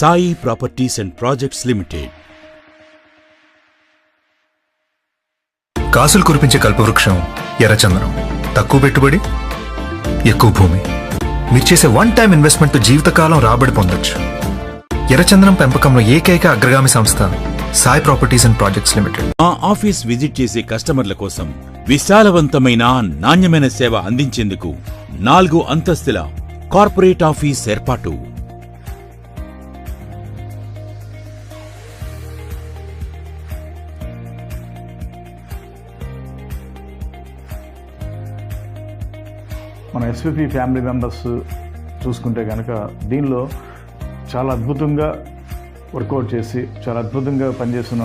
Sai properties and projects limited. కాసులు కురిపించే కల్పవృక్షం ఎర్రచందనం. తక్కువ పెట్టుబడి, ఎక్కువ భూమి. మీరు చేసే వన్ టైం ఇన్వెస్ట్మెంట్ జీవితకాలం రాబడి పొందొచ్చు. ఎర్రచందనం పెంపకంలో ఏకైక అగ్రగామి సంస్థ Sai properties and projects limited. మా ఆఫీస్ విజిట్ చేసే కస్టమర్ల కోసం విశాలవంతమైన నాణ్యమైన సేవ అందించేందుకు 4 అంతస్తుల కార్పొరేట్ ఆఫీస్ ఏర్పాటు. మన ఎస్విపి ఫ్యామిలీ మెంబర్స్ చూసుకుంటే కనుక దీనిలో చాలా అద్భుతంగా వర్కౌట్ చేసి చాలా అద్భుతంగా పనిచేసిన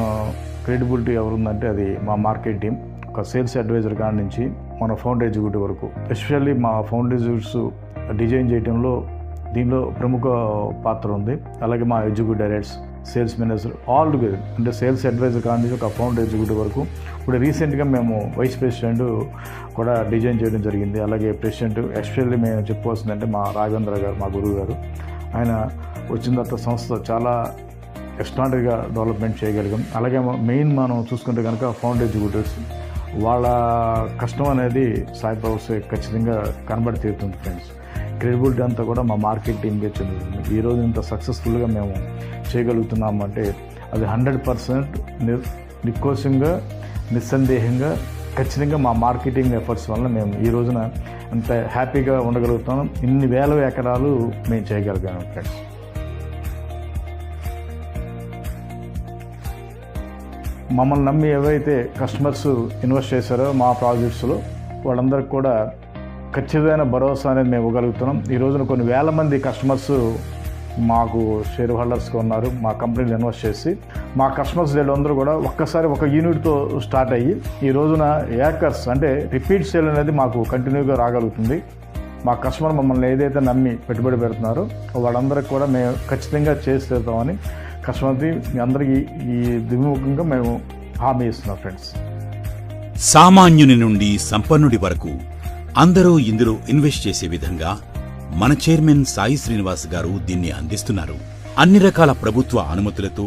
క్రెడిబిలిటీ ఎవరుందంటే అది మా మార్కెట్ టీం. ఒక సేల్స్ అడ్వైజర్ కాడి నుంచి మన ఫౌండ్ ఎగ్జిక్యూటివ్ వరకు, ఎస్పెషల్లీ మా ఫౌండ్ ఎగ్జిక్యూటివ్స్ డిజైన్ చేయడంలో దీనిలో ప్రముఖ పాత్ర ఉంది. అలాగే మా executive directors, sales manager all together, అంటే సేల్స్ అడ్వైజర్ కాడి నుంచి ఒక ఫౌండ్ ఎగ్జిక్యూటివ్ వరకు. ఇప్పుడు రీసెంట్గా మేము వైస్ ప్రెసిడెంట్ కూడా డిజైన్ చేయడం జరిగింది. అలాగే ప్రెసిడెంట్ ఎస్పెషల్లీ మేము చెప్పుకోవాల్సిందంటే మా రాఘవేంద్ర గారు, మా గురువు గారు. ఆయన వచ్చిన తర్వాత సంస్థ చాలా ఎక్స్ట్రాడనరీగా డెవలప్మెంట్ చేయగలిగాం. అలాగే మెయిన్ మనం చూసుకుంటే కనుక ఫౌండ్ ఎగ్జిక్యూటివ్స్ వాళ్ళ కష్టం అనేది సాయి ప్రాపర్టీస్ ఖచ్చితంగా కనబడి తీరుతుంది ఫ్రెండ్స్. క్రెడిబిలిటీ అంతా కూడా మా మార్కెట్ టీమ్కి చెందుతుంది. ఈరోజు ఇంత సక్సెస్ఫుల్గా మేము చేయగలుగుతున్నామంటే అది 100% నికోసంగా నిస్సందేహంగా ఖచ్చితంగా మా మార్కెటింగ్ ఎఫర్ట్స్ వల్ల మేము ఈ రోజున అంత హ్యాపీగా ఉండగలుగుతున్నాం. ఇన్ని వేల ఎకరాలు మేము చేయగలిగాము ఫ్రెండ్స్. మమ్మల్ని నమ్మి ఎవరైతే కస్టమర్స్ ఇన్వెస్ట్ చేశారో మా ప్రాజెక్ట్స్లో వాళ్ళందరికీ కూడా ఖచ్చితమైన భరోసా అనేది మేము ఇవ్వగలుగుతున్నాం. ఈ రోజున కొన్ని వేల మంది కస్టమర్స్ మాకు షేర్ హోల్డర్స్గా ఉన్నారు. మా కంపెనీలో ఇన్వెస్ట్ చేసి మా కస్టమర్స్ అందరూ కూడా ఒక్కసారి ఒక యూనిట్తో స్టార్ట్ అయ్యి ఈ రోజున ఏకర్స్ అంటే రిపీట్ సేల్ అనేది మాకు కంటిన్యూగా రాగలుగుతుంది. మా కస్టమర్ మమ్మల్ని ఏదైతే నమ్మి పెట్టుబడి పెడుతున్నారో వాళ్ళందరికీ కూడా మేము ఖచ్చితంగా చేసి తీరుతామని కస్టమర్కి మీ అందరికీ ఈ దిగుముఖంగా మేము హామీ ఇస్తున్నాం ఫ్రెండ్స్. సామాన్యుని నుండి సంపన్నుడి వరకు అందరూ ఇందులో ఇన్వెస్ట్ చేసే విధంగా మన చైర్మన్ సాయి శ్రీనివాస్ గారు దీన్ని అందిస్తున్నారు. అన్ని రకాల ప్రభుత్వ అనుమతులతో,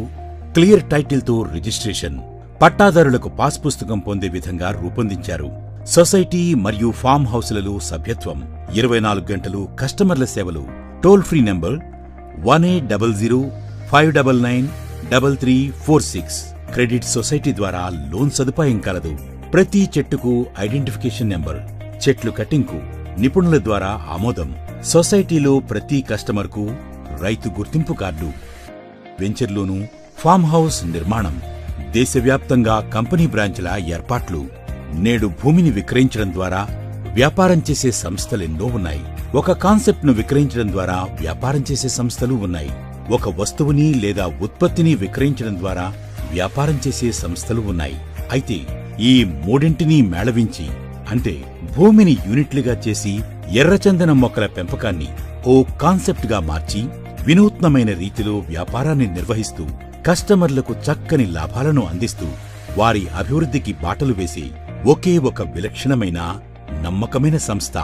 క్లియర్ టైటిల్తో రిజిస్ట్రేషన్, పట్టాదారులకు పాస్ పుస్తకం పొందే విధంగా రూపొందించారు. సొసైటీ మరియు ఫామ్ హౌస్లలో సభ్యత్వం, 24 గంటలు కస్టమర్ల సేవలు. Toll free number 1800-599-3346. Credit society ద్వారా లోన్ సదుపాయం కలదు. ప్రతి చెట్టుకు ఐడెంటిఫికేషన్ నెంబర్, చెట్లు కటింగ్కు నిపుణుల ద్వారా ఆమోదం. సొసైటీలో ప్రతి కస్టమర్కు రైతు గుర్తింపు కార్డు. వెంచర్లోనూ ఫామ్ హౌస్ నిర్మాణం. దేశవ్యాప్తంగా కంపెనీ బ్రాంచ్ల ఏర్పాట్లు. నేడు భూమిని విక్రయించడం ద్వారా వ్యాపారం చేసే సంస్థలెన్నో ఉన్నాయి. ఒక కాన్సెప్ట్ను విక్రయించడం ద్వారా వ్యాపారం చేసే సంస్థలు ఉన్నాయి. ఒక వస్తువుని లేదా ఉత్పత్తిని విక్రయించడం ద్వారా వ్యాపారం చేసే సంస్థలు ఉన్నాయి. అయితే ఈ మూడింటినీ మేళవించి, అంటే భూమిని యూనిట్లుగా చేసి ఎర్రచందనం మొక్కల పెంపకాన్ని ఓ కాన్సెప్ట్గా మార్చి వినూత్నమైన రీతిలో వ్యాపారాన్ని నిర్వహిస్తూ కస్టమర్లకు చక్కని లాభాలను అందిస్తూ వారి అభివృద్ధికి బాటలు వేసే ఒకే ఒక విలక్షణమైన నమ్మకమైన సంస్థ